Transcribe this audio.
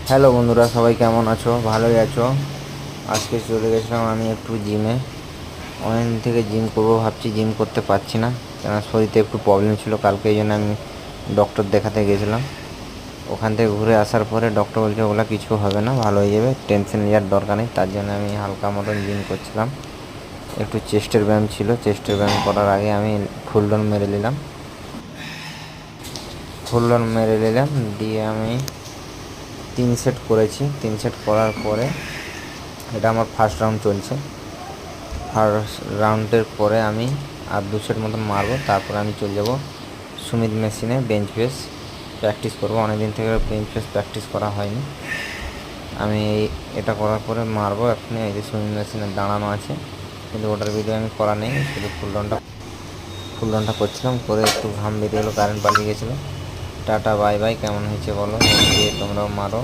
Hello বন্ধুরা, সবাই কেমন আছো? ভালোই আছো? আজকে চলে গেছিলাম আমি একটু জিমে। অনেকদিন থেকে জিম করবো ভাবছি, জিম করতে পারছি না, কেন শরীরে একটু প্রবলেম ছিল কালকে। এই জন্য আমি ডক্টর দেখাতে গেছিলাম। ওখান থেকে ঘুরে আসার পরে ডক্টর বলছে ওগুলো কিছু হবে না, ভালো হয়ে যাবে, টেনশন নেওয়ার দরকার নেই। তার জন্য আমি হালকা মতন জিম করছিলাম। একটু চেস্টের ব্যায়াম ছিল, চেস্টের ব্যায়াম করার আগে আমি ফুল ডাউন মেরে নিলাম। দিয়ে আমি 3 সেট করেছি। 3 সেট করার পরে এটা আমার ফার্স্ট রাউন্ড চলছে। ফার্স্ট রাউন্ডের পরে আমি আর 2 সেট মতন মারবো, তারপরে আমি চলে যাব সুমিত মেশিনে বেঞ্চ প্রেস প্র্যাকটিস করবো। অনেকদিন থেকে বেঞ্চ প্রেস প্র্যাকটিস করা হয়নি। আমি এটা করার পরে মারবো। এখনই এই যে সুমিত মেশিনে দাঁড়ানো আছে, কিন্তু ওটার ভিডিও আমি করা নেই, শুধু ফুল ডাউনটা করছিলাম। করে একটু ঘাম বেরিয়ে গেলো, কারেন্ট পালিয়ে গেছিলো। Tata bye bye. কেমন হয়েছে বলো, দিয়ে তোমরাও মারো।